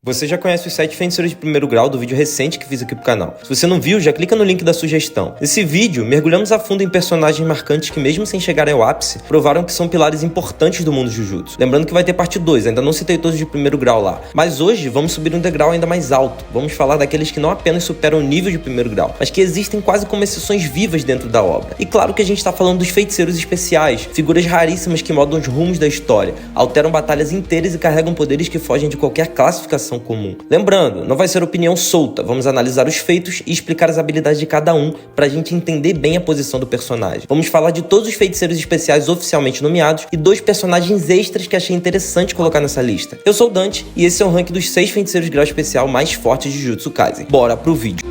Você já conhece os 7 feiticeiros de primeiro grau do vídeo recente que fiz aqui pro canal. Se você não viu, já clica no link da sugestão. Nesse vídeo, mergulhamos a fundo em personagens marcantes que, mesmo sem chegarem ao ápice, provaram que são pilares importantes do mundo Jujutsu. Lembrando que vai ter parte 2, ainda não citei todos de primeiro grau lá. Mas hoje, vamos subir um degrau ainda mais alto. Vamos falar daqueles que não apenas superam o nível de primeiro grau, mas que existem quase como exceções vivas dentro da obra. E claro que a gente tá falando dos feiticeiros especiais, figuras raríssimas que mudam os rumos da história, alteram batalhas inteiras e carregam poderes que fogem de qualquer classificação comum. Lembrando, não vai ser opinião solta, vamos analisar os feitos e explicar as habilidades de cada um pra gente entender bem a posição do personagem. Vamos falar de todos os feiticeiros especiais oficialmente nomeados e 2 personagens extras que achei interessante colocar nessa lista. Eu sou o Dante e esse é o ranking dos 6 feiticeiros de grau especial mais fortes de Jujutsu Kaisen. Bora pro vídeo!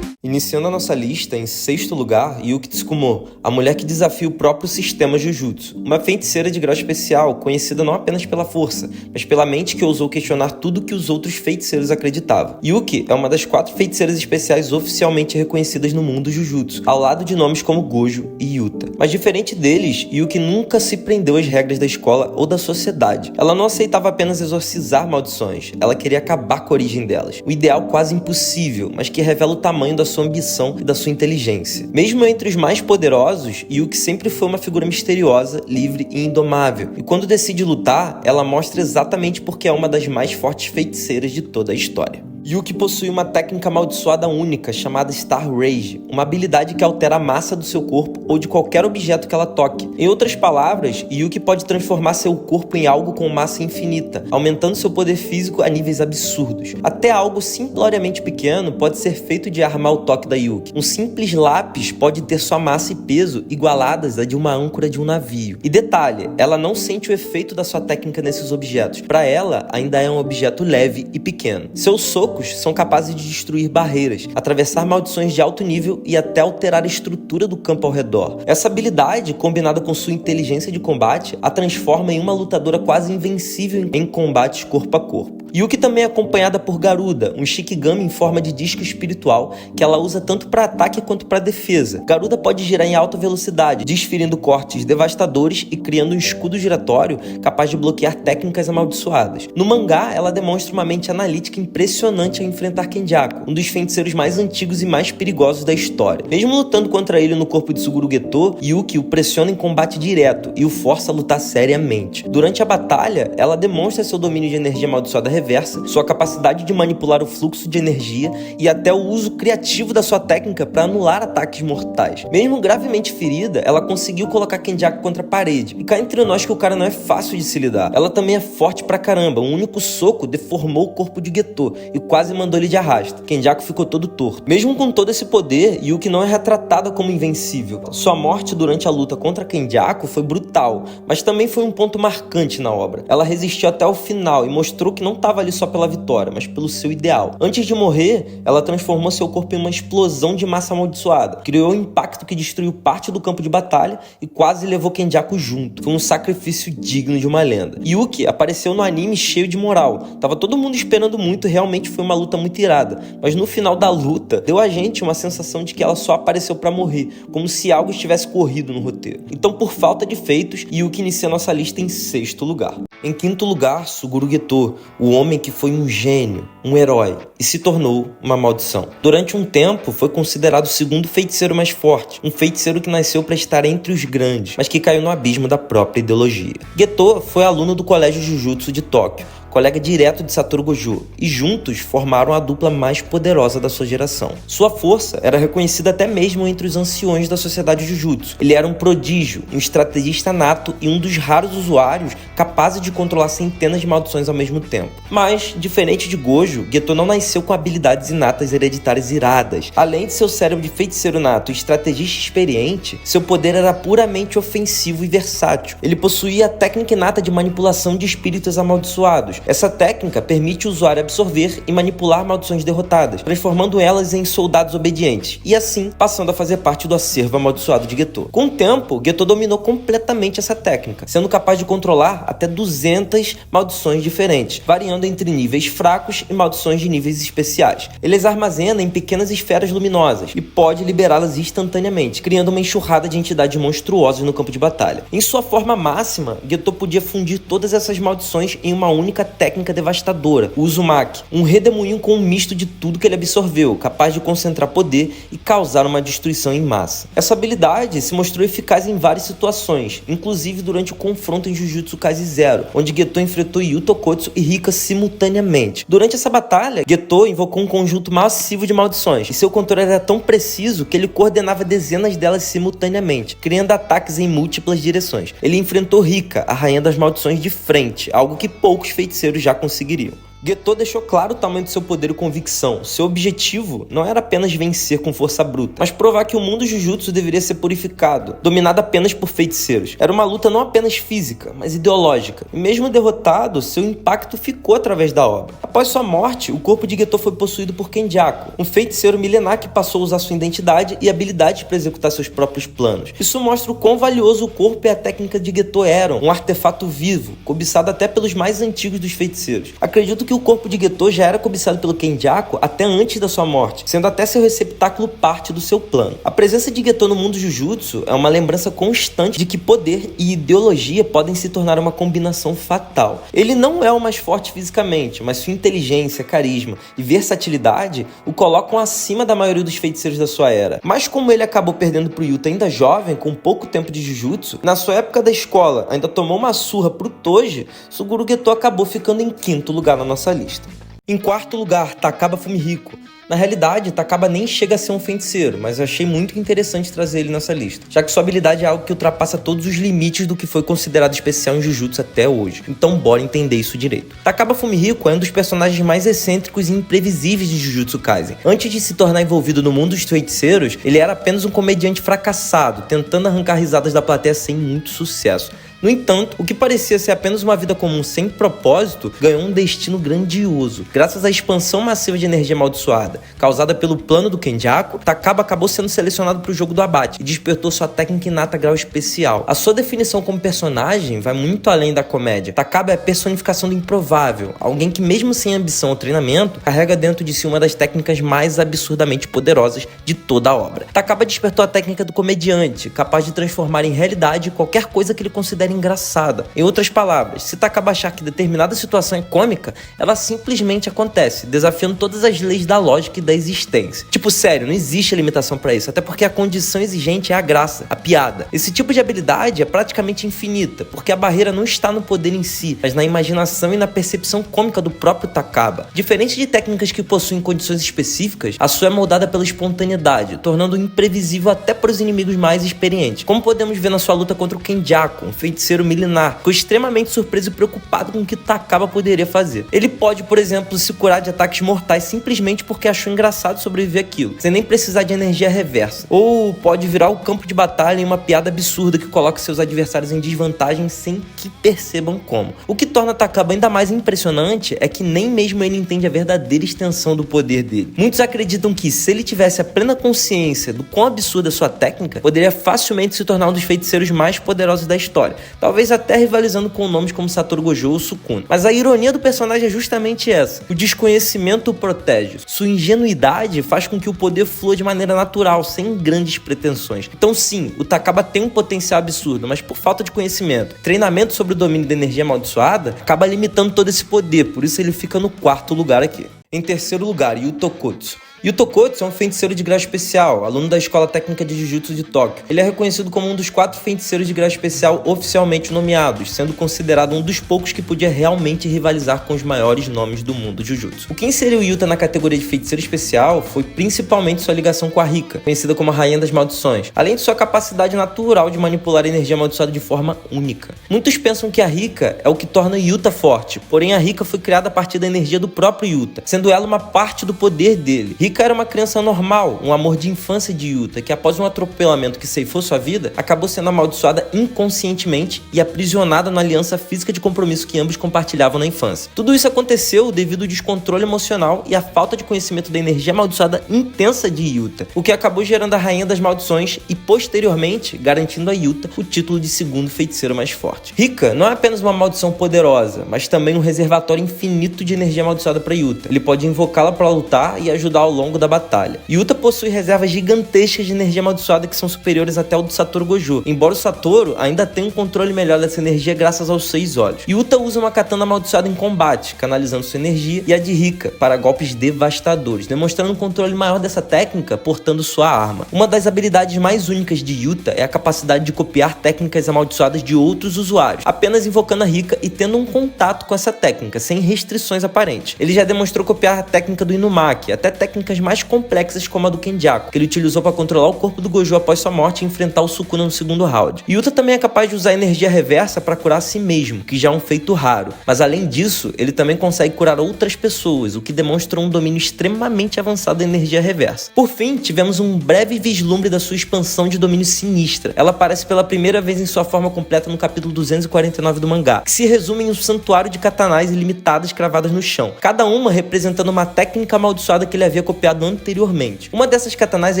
Iniciando a nossa lista, em 6º lugar, Yuki Tsukumo, a mulher que desafia o próprio sistema Jujutsu. Uma feiticeira de grau especial, conhecida não apenas pela força, mas pela mente que ousou questionar tudo que os outros feiticeiros acreditavam. Yuki é uma das 4 feiticeiras especiais oficialmente reconhecidas no mundo Jujutsu, ao lado de nomes como Gojo e Yuta. Mas diferente deles, Yuki nunca se prendeu às regras da escola ou da sociedade. Ela não aceitava apenas exorcizar maldições, ela queria acabar com a origem delas. O ideal quase impossível, mas que revela o tamanho da sua ambição e da sua inteligência. Mesmo entre os mais poderosos, Yuki sempre foi uma figura misteriosa, livre e indomável. E quando decide lutar, ela mostra exatamente porque é uma das mais fortes feiticeiras de toda a história. Yuki possui uma técnica amaldiçoada única chamada Star Rage, uma habilidade que altera a massa do seu corpo ou de qualquer objeto que ela toque. Em outras palavras, Yuki pode transformar seu corpo em algo com massa infinita, aumentando seu poder físico a níveis absurdos. Até algo simploriamente pequeno pode ser feito de armar o toque da Yuki. Um simples lápis pode ter sua massa e peso igualadas à de uma âncora de um navio. E detalhe, ela não sente o efeito da sua técnica nesses objetos. Para ela, ainda é um objeto leve e pequeno. Seus socos são capazes de destruir barreiras, atravessar maldições de alto nível e até alterar a estrutura do campo ao redor. Essa habilidade, combinada com sua inteligência de combate, a transforma em uma lutadora quase invencível em combates corpo a corpo. Yuki também é acompanhada por Garuda, um Shikigami em forma de disco espiritual que ela usa tanto para ataque quanto para defesa. Garuda pode girar em alta velocidade, desferindo cortes devastadores e criando um escudo giratório capaz de bloquear técnicas amaldiçoadas. No mangá, ela demonstra uma mente analítica impressionante ao enfrentar Kenjaku, um dos feiticeiros mais antigos e mais perigosos da história. Mesmo lutando contra ele no corpo de Suguru Geto, Yuki o pressiona em combate direto e o força a lutar seriamente. Durante a batalha, ela demonstra seu domínio de energia amaldiçoada reversa, sua capacidade de manipular o fluxo de energia e até o uso criativo da sua técnica para anular ataques mortais. Mesmo gravemente ferida, ela conseguiu colocar Kenjaku contra a parede. E cá entre nós que o cara não é fácil de se lidar. Ela também é forte pra caramba, um único soco deformou o corpo de Geto e quase mandou ele de arrasto. Kenjaku ficou todo torto. Mesmo com todo esse poder, Yuki não é retratada como invencível. Sua morte durante a luta contra Kenjaku foi brutal, mas também foi um ponto marcante na obra. Ela resistiu até o final e mostrou que não estava ali só pela vitória, mas pelo seu ideal. Antes de morrer, ela transformou seu corpo em uma explosão de massa amaldiçoada, criou um impacto que destruiu parte do campo de batalha e quase levou Kenjaku junto. Foi um sacrifício digno de uma lenda. Yuki apareceu no anime cheio de moral. Tava todo mundo esperando muito e realmente foi uma luta muito irada, mas no final da luta, deu a gente uma sensação de que ela só apareceu pra morrer, como se algo estivesse corrido no roteiro. Então, por falta de feitos, Yuki inicia nossa lista em 6º lugar. Em 5º lugar, Suguru Geto, o homem que foi um gênio, um herói, e se tornou uma maldição. Durante um tempo, foi considerado o 2º feiticeiro mais forte, um feiticeiro que nasceu para estar entre os grandes, mas que caiu no abismo da própria ideologia. Geto foi aluno do Colégio Jujutsu de Tóquio, colega direto de Satoru Gojo, e juntos formaram a dupla mais poderosa da sua geração. Sua força era reconhecida até mesmo entre os anciões da sociedade Jujutsu. Ele era um prodígio, um estrategista nato e um dos raros usuários capazes de controlar centenas de maldições ao mesmo tempo. Mas, diferente de Gojo, Geto não nasceu com habilidades inatas hereditárias iradas. Além de seu cérebro de feiticeiro nato e estrategista experiente, seu poder era puramente ofensivo e versátil. Ele possuía a técnica inata de manipulação de espíritos amaldiçoados, baixo. Essa técnica permite o usuário absorver e manipular maldições derrotadas, transformando elas em soldados obedientes, e assim passando a fazer parte do acervo amaldiçoado de Geto. Com o tempo, Geto dominou completamente essa técnica, sendo capaz de controlar até 200 maldições diferentes, variando entre níveis fracos e maldições de níveis especiais. Ele as armazena em pequenas esferas luminosas e pode liberá-las instantaneamente, criando uma enxurrada de entidades monstruosas no campo de batalha. Em sua forma máxima, Geto podia fundir todas essas maldições em uma única técnica devastadora, o Uzumaki, um redemoinho com um misto de tudo que ele absorveu, capaz de concentrar poder e causar uma destruição em massa. Essa habilidade se mostrou eficaz em várias situações, inclusive durante o confronto em Jujutsu Kaisen Zero, onde Geto enfrentou Yuta Okkotsu e Rika simultaneamente. Durante essa batalha, Geto invocou um conjunto massivo de maldições, e seu controle era tão preciso que ele coordenava dezenas delas simultaneamente, criando ataques em múltiplas direções. Ele enfrentou Rika, a rainha das maldições, de frente, algo que poucos feiticeiros já conseguiriam. Geto deixou claro o tamanho do seu poder e convicção. Seu objetivo não era apenas vencer com força bruta, mas provar que o mundo Jujutsu deveria ser purificado, dominado apenas por feiticeiros. Era uma luta não apenas física, mas ideológica. E mesmo derrotado, seu impacto ficou através da obra. Após sua morte, o corpo de Geto foi possuído por Kenjaku, um feiticeiro milenar que passou a usar sua identidade e habilidade para executar seus próprios planos. Isso mostra o quão valioso o corpo e a técnica de Geto eram, um artefato vivo, cobiçado até pelos mais antigos dos feiticeiros. Acredito que o corpo de Geto já era cobiçado pelo Kenjaku até antes da sua morte, sendo até seu receptáculo parte do seu plano. A presença de Geto no mundo Jujutsu é uma lembrança constante de que poder e ideologia podem se tornar uma combinação fatal. Ele não é o mais forte fisicamente, mas sua inteligência, carisma e versatilidade o colocam acima da maioria dos feiticeiros da sua era. Mas como ele acabou perdendo pro Yuta ainda jovem, com pouco tempo de Jujutsu, na sua época da escola ainda tomou uma surra pro Toji, Suguru Geto acabou ficando em quinto lugar na nossa lista. Em quarto lugar, Takaba Fumihiko. Na realidade, Takaba nem chega a ser um feiticeiro, mas eu achei muito interessante trazer ele nessa lista, já que sua habilidade é algo que ultrapassa todos os limites do que foi considerado especial em Jujutsu até hoje. Então bora entender isso direito. Takaba Fumihiko é um dos personagens mais excêntricos e imprevisíveis de Jujutsu Kaisen. Antes de se tornar envolvido no mundo dos feiticeiros, ele era apenas um comediante fracassado, tentando arrancar risadas da plateia sem muito sucesso. No entanto, o que parecia ser apenas uma vida comum sem propósito, ganhou um destino grandioso. Graças à expansão massiva de energia amaldiçoada, causada pelo plano do Kenjaku, Takaba acabou sendo selecionado para o jogo do abate e despertou sua técnica inata grau especial. A sua definição como personagem vai muito além da comédia. Takaba é a personificação do improvável, alguém que mesmo sem ambição ou treinamento, carrega dentro de si uma das técnicas mais absurdamente poderosas de toda a obra. Takaba despertou a técnica do comediante, capaz de transformar em realidade qualquer coisa que ele considere engraçada. Em outras palavras, se Takaba achar que determinada situação é cômica, ela simplesmente acontece, desafiando todas as leis da lógica e da existência. Tipo, sério, não existe limitação pra isso, até porque a condição exigente é a graça, a piada. Esse tipo de habilidade é praticamente infinita, porque a barreira não está no poder em si, mas na imaginação e na percepção cômica do próprio Takaba. Diferente de técnicas que possuem condições específicas, a sua é moldada pela espontaneidade, tornando-o imprevisível até para os inimigos mais experientes. Como podemos ver na sua luta contra o Kenjaku, um feiticeiro milenar, ficou extremamente surpreso e preocupado com o que Takaba poderia fazer. Ele pode, por exemplo, se curar de ataques mortais simplesmente porque achou engraçado sobreviver àquilo, sem nem precisar de energia reversa. Ou pode virar o campo de batalha em uma piada absurda que coloca seus adversários em desvantagem sem que percebam como. O que torna Takaba ainda mais impressionante é que nem mesmo ele entende a verdadeira extensão do poder dele. Muitos acreditam que, se ele tivesse a plena consciência do quão absurda é sua técnica, poderia facilmente se tornar um dos feiticeiros mais poderosos da história, talvez até rivalizando com nomes como Satoru Gojo ou Sukuna. Mas a ironia do personagem é justamente essa: o desconhecimento o protege. Sua ingenuidade faz com que o poder flua de maneira natural, sem grandes pretensões. Então sim, o Takaba tem um potencial absurdo, mas por falta de conhecimento, treinamento sobre o domínio da energia amaldiçoada, acaba limitando todo esse poder, por isso ele fica no quarto lugar aqui. Em terceiro lugar, Yuta Okkotsu. Yuta Okkotsu é um feiticeiro de grau especial, aluno da Escola Técnica de Jujutsu de Tóquio. Ele é reconhecido como um dos 4 feiticeiros de grau especial oficialmente nomeados, sendo considerado um dos poucos que podia realmente rivalizar com os maiores nomes do mundo Jujutsu. O que inseriu Yuta na categoria de feiticeiro especial foi principalmente sua ligação com a Rika, conhecida como a Rainha das Maldições, além de sua capacidade natural de manipular a energia amaldiçoada de forma única. Muitos pensam que a Rika é o que torna Yuta forte, porém a Rika foi criada a partir da energia do próprio Yuta, sendo ela uma parte do poder dele. Rika era uma criança normal, um amor de infância de Yuta, que após um atropelamento que ceifou sua vida, acabou sendo amaldiçoada inconscientemente e aprisionada na aliança física de compromisso que ambos compartilhavam na infância. Tudo isso aconteceu devido ao descontrole emocional e à falta de conhecimento da energia amaldiçoada intensa de Yuta, o que acabou gerando a Rainha das Maldições e, posteriormente, garantindo a Yuta o título de segundo feiticeiro mais forte. Rika não é apenas uma maldição poderosa, mas também um reservatório infinito de energia amaldiçoada para Yuta. Ele pode invocá-la para lutar e ajudar ao longo da batalha. Yuta possui reservas gigantescas de energia amaldiçoada que são superiores até ao do Satoru Gojo, embora o Satoru ainda tenha um controle melhor dessa energia graças aos 6 olhos. Yuta usa uma katana amaldiçoada em combate, canalizando sua energia, e a de Rika para golpes devastadores, demonstrando um controle maior dessa técnica portando sua arma. Uma das habilidades mais únicas de Yuta é a capacidade de copiar técnicas amaldiçoadas de outros usuários, apenas invocando a Rika e tendo um contato com essa técnica, sem restrições aparentes. Ele já demonstrou copiar a técnica do Inumaki, até técnicas mais complexas como a do Kenjaku, que ele utilizou para controlar o corpo do Gojo após sua morte e enfrentar o Sukuna no segundo round. Yuta também é capaz de usar energia reversa para curar a si mesmo, que já é um feito raro, mas além disso, ele também consegue curar outras pessoas, o que demonstra um domínio extremamente avançado da energia reversa. Por fim, tivemos um breve vislumbre da sua expansão de domínio sinistra. Ela aparece pela primeira vez em sua forma completa no capítulo 249 do mangá, que se resume em um santuário de katanais ilimitadas cravadas no chão, cada uma representando uma técnica amaldiçoada que ele havia copiado anteriormente. Uma dessas katanais é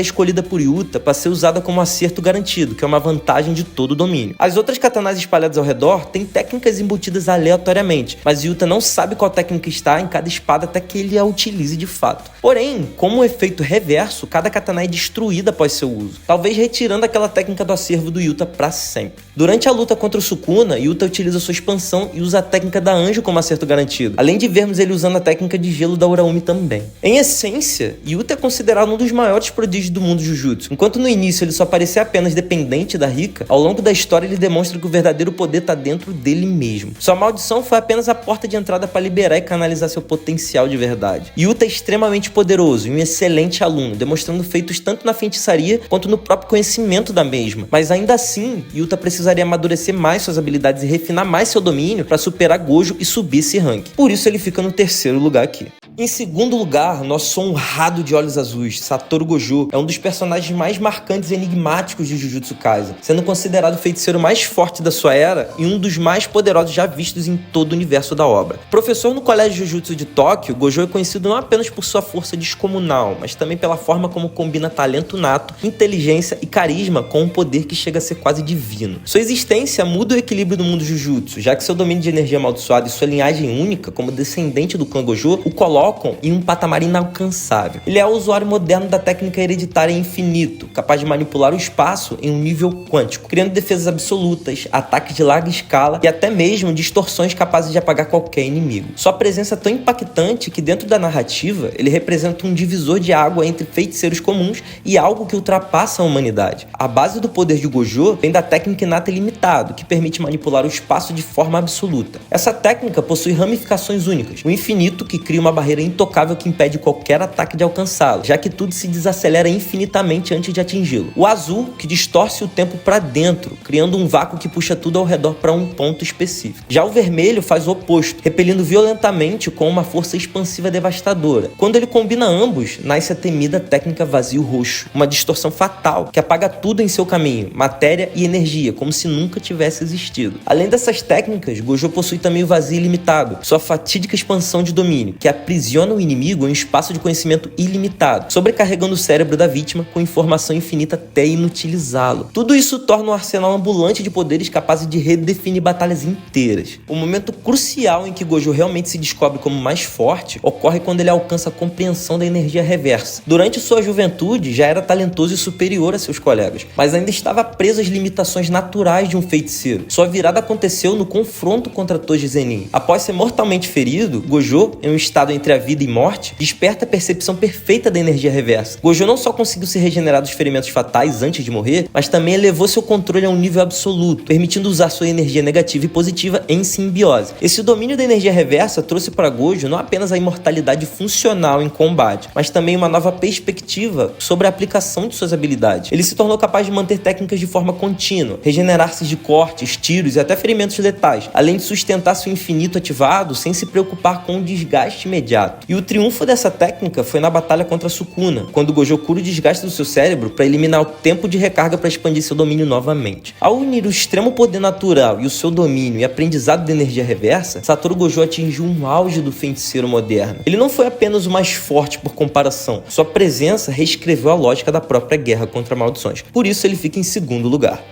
escolhida por Yuta para ser usada como acerto garantido, que é uma vantagem de todo o domínio. As outras katanais espalhadas ao redor têm técnicas embutidas aleatoriamente, mas Yuta não sabe qual técnica está em cada espada até que ele a utilize de fato. Porém, como um efeito reverso, cada katana é destruída após seu uso, talvez retirando aquela técnica do acervo do Yuta para sempre. Durante a luta contra o Sukuna, Yuta utiliza sua expansão e usa a técnica da Anjo como acerto garantido, além de vermos ele usando a técnica de gelo da Uraumi também. Em essência, Yuta é considerado um dos maiores prodígios do mundo Jujutsu. Enquanto no início ele só parecia apenas dependente da Rika, ao longo da história ele demonstra que o verdadeiro poder está dentro dele mesmo. Sua maldição foi apenas a porta de entrada para liberar e canalizar seu potencial de verdade. Yuta é extremamente poderoso e um excelente aluno, demonstrando feitos tanto na feitiçaria quanto no próprio conhecimento da mesma. Mas ainda assim, Yuta precisaria amadurecer mais suas habilidades e refinar mais seu domínio para superar Gojo e subir esse ranking. Por isso ele fica no terceiro lugar aqui. Em segundo lugar, nosso honrado de olhos azuis, Satoru Gojo, é um dos personagens mais marcantes e enigmáticos de Jujutsu Kaisen, sendo considerado o feiticeiro mais forte da sua era e um dos mais poderosos já vistos em todo o universo da obra. Professor no Colégio Jujutsu de Tóquio, Gojo é conhecido não apenas por sua força descomunal, mas também pela forma como combina talento nato, inteligência e carisma com um poder que chega a ser quase divino. Sua existência muda o equilíbrio do mundo Jujutsu, já que seu domínio de energia amaldiçoada e sua linhagem única, como descendente do clã Gojo, o colocam em um patamar inalcançável. Ele é o usuário moderno da técnica hereditária infinito, capaz de manipular o espaço em um nível quântico, criando defesas absolutas, ataques de larga escala e até mesmo distorções capazes de apagar qualquer inimigo. Sua presença é tão impactante que dentro da narrativa ele representa um divisor de água entre feiticeiros comuns e algo que ultrapassa a humanidade. A base do poder de Gojo vem da técnica inata ilimitado, que permite manipular o espaço de forma absoluta. Essa técnica possui ramificações únicas, o infinito que cria uma barreira intocável que impede qualquer ataque de alcançá-lo, já que tudo se desacelera infinitamente antes de atingi-lo. O azul, que distorce o tempo para dentro, criando um vácuo que puxa tudo ao redor para um ponto específico. Já o vermelho faz o oposto, repelindo violentamente com uma força expansiva devastadora. Quando ele combina ambos, nasce a temida técnica vazio roxo, uma distorção fatal que apaga tudo em seu caminho, matéria e energia, como se nunca tivesse existido. Além dessas técnicas, Gojo possui também o vazio ilimitado, sua fatídica expansão de domínio, que aprisiona o inimigo em um espaço de conhecimento ilimitado, sobrecarregando o cérebro da vítima com informação infinita até inutilizá-lo. Tudo isso torna um arsenal ambulante de poderes capazes de redefinir batalhas inteiras. O momento crucial em que Gojo realmente se descobre como mais forte ocorre quando ele alcança a compreensão da energia reversa. Durante sua juventude, já era talentoso e superior a seus colegas, mas ainda estava preso às limitações naturais de um feiticeiro. Sua virada aconteceu no confronto contra Toji Zenin. Após ser mortalmente ferido, Gojo, em um estado entre a vida e morte, desperta a percepção perfeita da energia reversa. Gojo não só conseguiu se regenerar dos ferimentos fatais antes de morrer, mas também elevou seu controle a um nível absoluto, permitindo usar sua energia negativa e positiva em simbiose. Esse domínio da energia reversa trouxe para Gojo não apenas a imortalidade funcional em combate, mas também uma nova perspectiva sobre a aplicação de suas habilidades. Ele se tornou capaz de manter técnicas de forma contínua, regenerar-se de cortes, tiros e até ferimentos letais, além de sustentar seu infinito ativado sem se preocupar com o desgaste imediato. imediato. E o triunfo dessa técnica foi na batalha contra Sukuna, quando Gojo cura o desgaste do seu cérebro para eliminar o tempo de recarga para expandir seu domínio novamente. Ao unir o extremo poder natural e o seu domínio e aprendizado de energia reversa, Satoru Gojo atingiu um auge do feiticeiro moderno. Ele não foi apenas o mais forte por comparação, sua presença reescreveu a lógica da própria guerra contra maldições. Por isso ele fica em segundo lugar.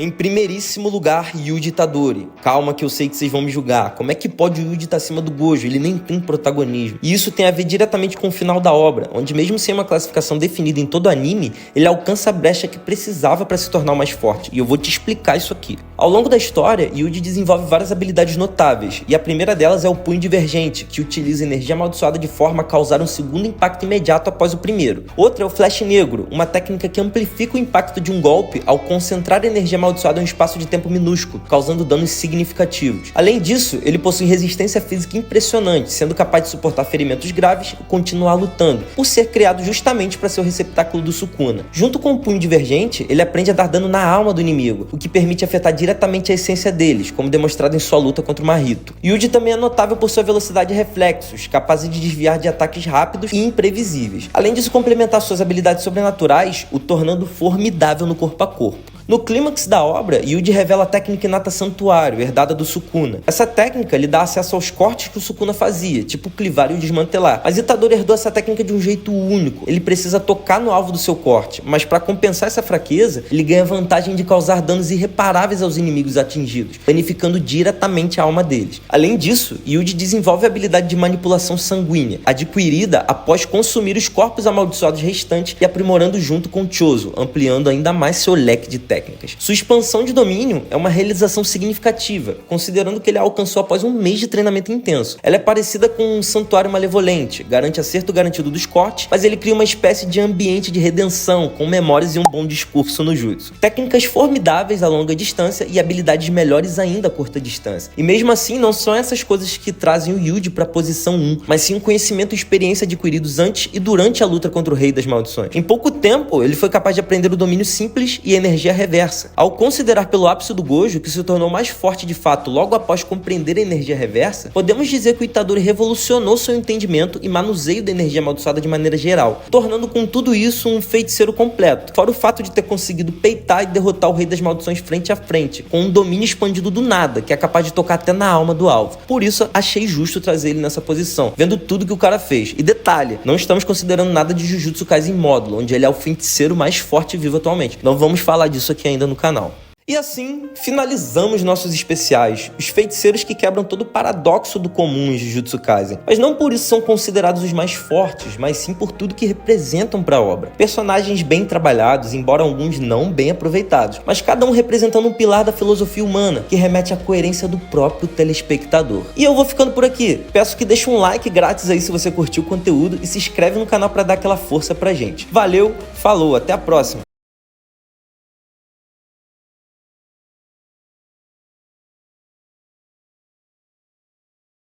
Em primeiríssimo lugar, Yuji Itadori. Calma que eu sei que vocês vão me julgar. Como é que pode o Yuji estar acima do Gojo? Ele nem tem protagonismo. E isso tem a ver diretamente com o final da obra, onde mesmo sem uma classificação definida em todo o anime, ele alcança a brecha que precisava para se tornar o mais forte. E eu vou te explicar isso aqui. Ao longo da história, Yuji desenvolve várias habilidades notáveis, e a primeira delas é o punho divergente, que utiliza energia amaldiçoada de forma a causar um segundo impacto imediato após o primeiro. Outra é o flash negro, uma técnica que amplifica o impacto de um golpe ao concentrar energia amaldiçoada em um espaço de tempo minúsculo, causando danos significativos. Além disso, ele possui resistência física impressionante, sendo capaz de suportar ferimentos graves e continuar lutando, por ser criado justamente para ser o receptáculo do Sukuna. Junto com o punho divergente, ele aprende a dar dano na alma do inimigo, o que permite afetar diretamente a essência deles, como demonstrado em sua luta contra o Mahito. Yuji também é notável por sua velocidade e reflexos, capazes de desviar de ataques rápidos e imprevisíveis. Além disso, complementar suas habilidades sobrenaturais, o tornando formidável no corpo a corpo. No clímax da obra, Yuji revela a técnica Inata Santuário, herdada do Sukuna. Essa técnica lhe dá acesso aos cortes que o Sukuna fazia, tipo clivar e desmantelar. Mas Itadori herdou essa técnica de um jeito único. Ele precisa tocar no alvo do seu corte, mas para compensar essa fraqueza, ele ganha a vantagem de causar danos irreparáveis aos inimigos atingidos, danificando diretamente a alma deles. Além disso, Yuji desenvolve a habilidade de manipulação sanguínea, adquirida após consumir os corpos amaldiçoados restantes e aprimorando junto com Chozo, ampliando ainda mais seu leque de técnicas. Sua expansão de domínio é uma realização significativa, considerando que ele a alcançou após um mês de treinamento intenso. Ela é parecida com um santuário malevolente, garante acerto garantido dos cortes, mas ele cria uma espécie de ambiente de redenção, com memórias e um bom discurso no jutsu. Técnicas formidáveis a longa distância e habilidades melhores ainda a curta distância. E mesmo assim, não são essas coisas que trazem o Yuji para a posição 1, mas sim o conhecimento e experiência adquiridos antes e durante a luta contra o Rei das Maldições. Em pouco tempo, ele foi capaz de aprender o domínio simples e a energia reversa. Ao considerar pelo ápice do Gojo que se tornou mais forte de fato logo após compreender a energia reversa, podemos dizer que o Itadori revolucionou seu entendimento e manuseio da energia amaldiçoada de maneira geral, tornando com tudo isso um feiticeiro completo, fora o fato de ter conseguido peitar e derrotar o Rei das Maldições frente a frente, com um domínio expandido do nada, que é capaz de tocar até na alma do alvo. Por isso, achei justo trazer ele nessa posição, vendo tudo que o cara fez. E detalhe, não estamos considerando nada de Jujutsu Kaisen módulo, onde ele é o feiticeiro mais forte vivo atualmente. Não vamos falar disso aqui ainda no canal. E assim, finalizamos nossos especiais, os feiticeiros que quebram todo o paradoxo do comum em Jujutsu Kaisen. Mas não por isso são considerados os mais fortes, mas sim por tudo que representam para a obra. Personagens bem trabalhados, embora alguns não bem aproveitados, mas cada um representando um pilar da filosofia humana, que remete à coerência do próprio telespectador. E eu vou ficando por aqui. Peço que deixe um like grátis aí se você curtiu o conteúdo e se inscreve no canal para dar aquela força pra gente. Valeu, falou, até a próxima!